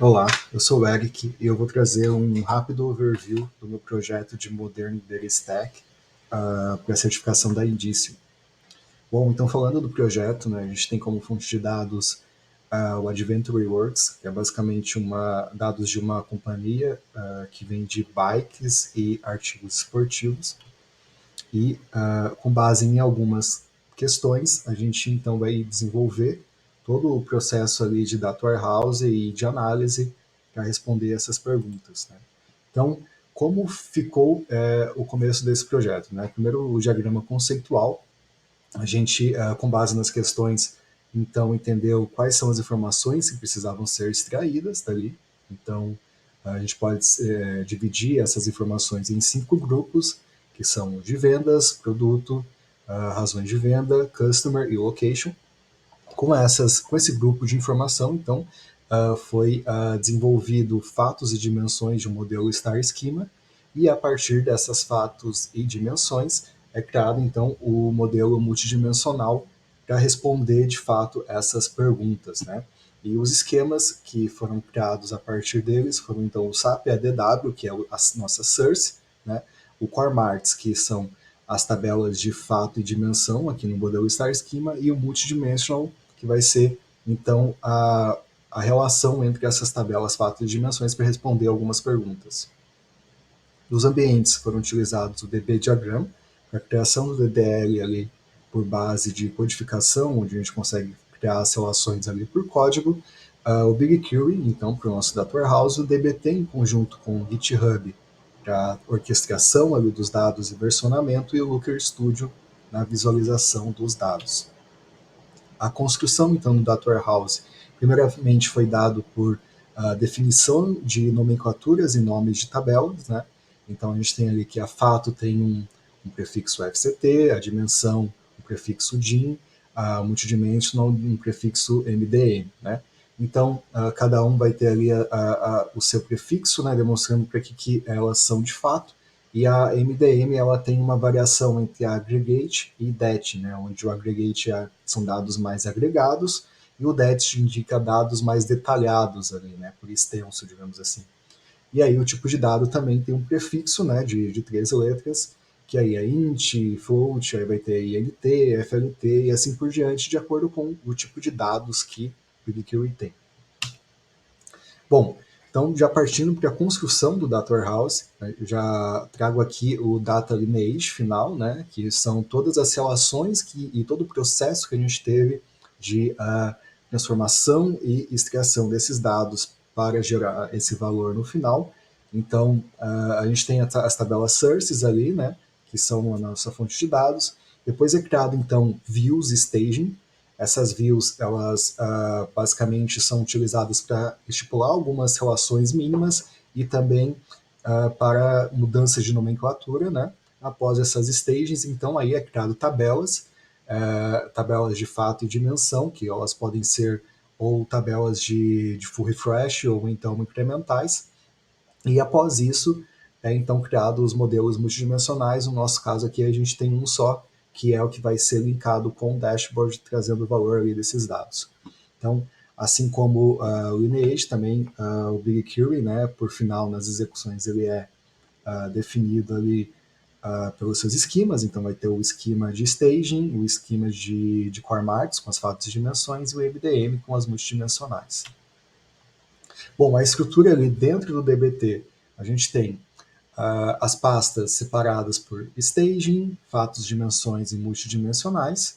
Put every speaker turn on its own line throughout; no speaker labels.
Olá, eu sou o Eric e eu vou trazer um rápido overview do meu projeto de Modern Data Stack para a certificação da Indício. Bom, então falando do projeto, né, a gente tem como fonte de dados o Adventure Works, que é basicamente dados de uma companhia que vende bikes e artigos esportivos. E com base em algumas questões, a gente então vai desenvolver todo o processo ali de data warehouse e de análise para responder essas perguntas, né? Então, como ficou o começo desse projeto, né? Primeiro, o diagrama conceitual. A gente, com base nas questões, então entendeu quais são as informações que precisavam ser extraídas dali. Então, a gente pode dividir essas informações em 5 grupos, que são de vendas, produto, razões de venda, customer e location. Com esse grupo de informação, então, foi desenvolvido fatos e dimensões de um modelo Star Schema, e a partir dessas fatos e dimensões é criado, então, o modelo multidimensional para responder, de fato, essas perguntas, né? E os esquemas que foram criados a partir deles foram, então, o SAP ADW, que é a nossa source, né? O Core Marts, que são as tabelas de fato e dimensão aqui no modelo Star Schema, e o Multidimensional, que vai ser, então, a relação entre essas tabelas, fato e dimensões para responder algumas perguntas. Nos ambientes foram utilizados o DB Diagram para a criação do DDL ali por base de codificação, onde a gente consegue criar as relações ali por código, o BigQuery, então, para o nosso Data Warehouse, o DBT em conjunto com o GitHub para orquestração ali dos dados e versionamento, e o Looker Studio na visualização dos dados. A construção, então, do Data Warehouse, primeiramente foi dado por definição de nomenclaturas e nomes de tabelas, né? Então, a gente tem ali que a fato tem um prefixo FCT, a dimensão, um prefixo DIN, a multidimensional, um prefixo MDM, né? Então, cada um vai ter ali o seu prefixo, né, demonstrando para que elas são de fato, e a MDM ela tem uma variação entre aggregate e det, né, onde o aggregate são dados mais agregados e o det indica dados mais detalhados ali, né, por extenso, digamos assim. E aí o tipo de dado também tem um prefixo, né, de 3 letras, que aí é int, float, aí vai ter int, flt e assim por diante, de acordo com o tipo de dados que o BigQuery tem. Bom, então já partindo para a construção do Data Warehouse, eu já trago aqui o Data Lineage final, né, que são todas as relações e todo o processo que a gente teve de transformação e extração desses dados para gerar esse valor no final. Então, a gente tem as tabelas sources ali, né, que são a nossa fonte de dados. Depois é criado, então, views e staging. Essas views, elas basicamente são utilizadas para estipular algumas relações mínimas e também para mudança de nomenclatura, né? Após essas stages, então aí é criado tabelas, tabelas de fato e dimensão, que elas podem ser ou tabelas de full refresh ou então incrementais. E após isso, é então criado os modelos multidimensionais. No nosso caso aqui, a gente tem um só, que é o que vai ser linkado com o dashboard, trazendo o valor ali desses dados. Então, assim como o Lineage, também o BigQuery, né, por final, nas execuções, ele é definido ali pelos seus esquemas. Então, vai ter o esquema de staging, o esquema de core marks, com as fatos e dimensões, e o MDM com as multidimensionais. Bom, a estrutura ali dentro do DBT, a gente tem as pastas separadas por staging, fatos, dimensões e multidimensionais.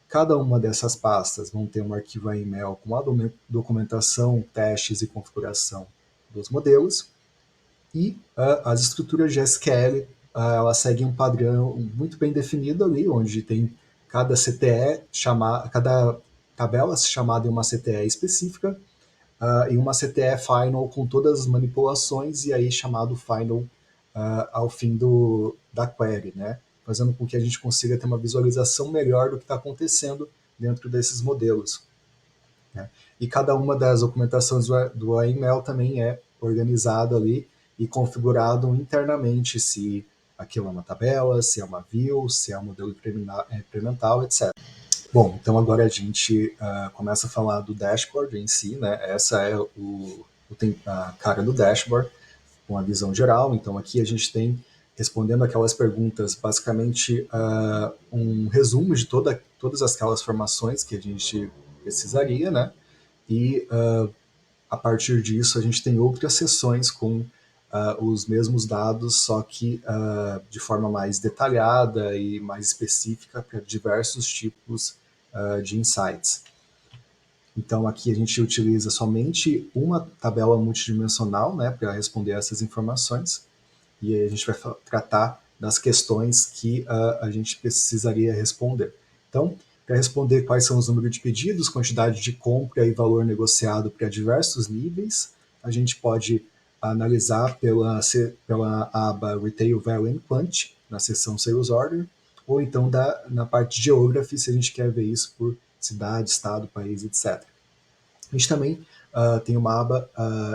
Cada uma dessas pastas vão ter um arquivo AML com a documentação, testes e configuração dos modelos. E as estruturas de SQL, elas seguem um padrão muito bem definido ali, onde tem cada CTE, cada tabela chamada em uma CTE específica, e uma CTE final com todas as manipulações, e aí chamado final ao fim da query, né? Fazendo com que a gente consiga ter uma visualização melhor do que está acontecendo dentro desses modelos, né? E cada uma das documentações do AML também é organizado ali e configurado internamente, se aquilo é uma tabela, se é uma view, se é um modelo incremental, etc. Bom, então agora a gente começa a falar do dashboard em si, né? Essa é a cara do dashboard, com a visão geral. Então aqui a gente tem, respondendo aquelas perguntas, basicamente um resumo de todas aquelas informações que a gente precisaria, né? E a partir disso a gente tem outras sessões com os mesmos dados, só que de forma mais detalhada e mais específica para diversos tipos de insights. Então aqui a gente utiliza somente uma tabela multidimensional, né, para responder essas informações, e aí a gente vai tratar das questões que a gente precisaria responder. Então, para responder quais são os números de pedidos, quantidade de compra e valor negociado para diversos níveis, a gente pode analisar pela aba Retail Value and Quantity, na seção Sales Order, ou então na parte de Geography, se a gente quer ver isso por cidade, estado, país, etc. A gente também tem uma aba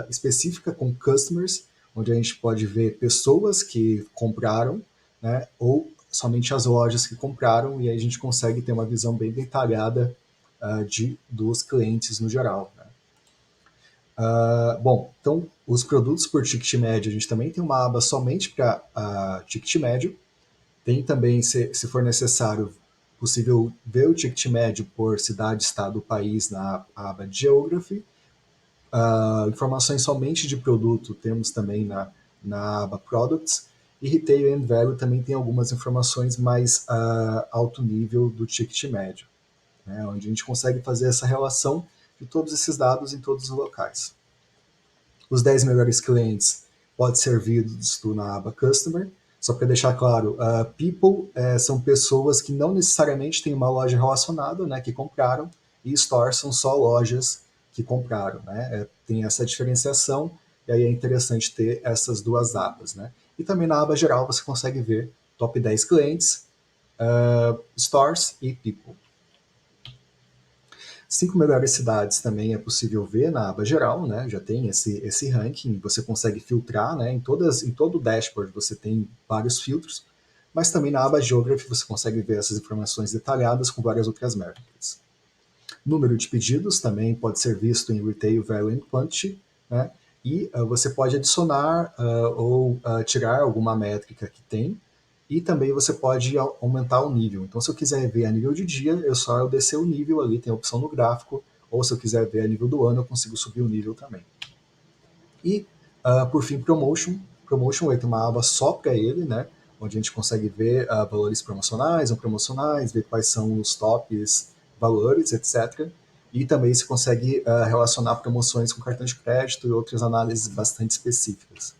específica com Customers, onde a gente pode ver pessoas que compraram, né, ou somente as lojas que compraram, e aí a gente consegue ter uma visão bem detalhada dos clientes no geral. Né? Bom, então os produtos por ticket médio, a gente também tem uma aba somente para ticket médio. Tem também, se for necessário, possível ver o ticket médio por cidade, estado, país na aba Geography. Informações somente de produto temos também na aba Products, e Retail and Value também tem algumas informações mais alto nível do ticket médio, né, onde a gente consegue fazer essa relação de todos esses dados em todos os locais. Os 10 melhores clientes pode ser visto na aba Customer. Só para deixar claro, People são pessoas que não necessariamente têm uma loja relacionada, né, que compraram, e Store são só lojas que compraram. Né? Tem essa diferenciação, e aí é interessante ter essas duas abas. Né? E também na aba geral você consegue ver top 10 clientes, Stores e People. 5 melhores cidades também é possível ver na aba geral, né? Já tem esse ranking, você consegue filtrar, né? Em todo o dashboard você tem vários filtros, mas também na aba Geography você consegue ver essas informações detalhadas com várias outras métricas. Número de pedidos também pode ser visto em Retail Value and Quantity, né? E você pode adicionar ou tirar alguma métrica que tem, e também você pode aumentar o nível. Então, se eu quiser ver a nível de dia, eu descer o nível ali, tem a opção no gráfico, ou se eu quiser ver a nível do ano, eu consigo subir o nível também. E, por fim, Promotion. Promotion tem uma aba só para ele, né? Onde a gente consegue ver valores promocionais, não promocionais, ver quais são os tops valores, etc. E também se consegue relacionar promoções com cartão de crédito e outras análises bastante específicas.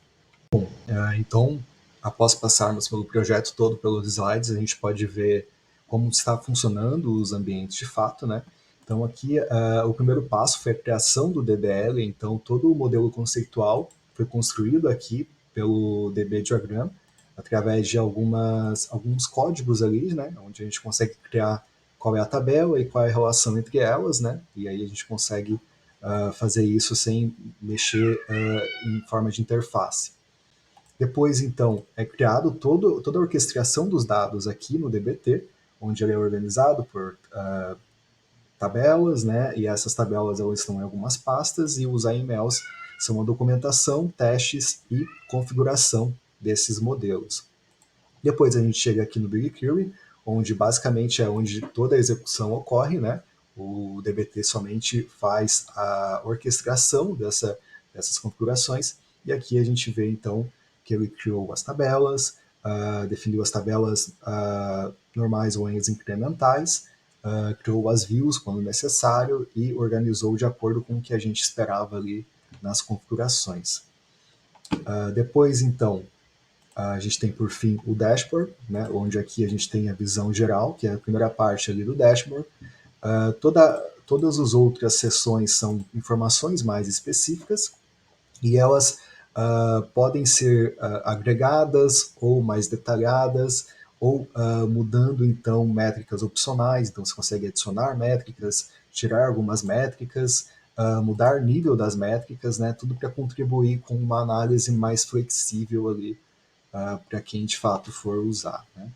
Então, após passarmos pelo projeto todo, pelos slides, a gente pode ver como está funcionando os ambientes de fato, né? Então aqui o primeiro passo foi a criação do DBL, então todo o modelo conceitual foi construído aqui pelo DB Diagram, através de alguns códigos ali, né? Onde a gente consegue criar qual é a tabela e qual é a relação entre elas, né? E aí a gente consegue fazer isso sem mexer em forma de interface. Depois, então, é criado toda a orquestração dos dados aqui no DBT, onde ele é organizado por tabelas, né? E essas tabelas elas estão em algumas pastas, e os AMLs são a documentação, testes e configuração desses modelos. Depois a gente chega aqui no BigQuery, onde basicamente é onde toda a execução ocorre, né? O DBT somente faz a orquestração dessas configurações, e aqui a gente vê então que ele criou as tabelas, definiu as tabelas normais ou as incrementais, criou as views quando necessário e organizou de acordo com o que a gente esperava ali nas configurações. Depois, então, a gente tem por fim o dashboard, né, onde aqui a gente tem a visão geral, que é a primeira parte ali do dashboard. Todas as outras seções são informações mais específicas, e elas podem ser agregadas ou mais detalhadas, ou mudando então métricas opcionais. Então você consegue adicionar métricas, tirar algumas métricas, mudar nível das métricas, né, tudo para contribuir com uma análise mais flexível ali para quem de fato for usar. Né.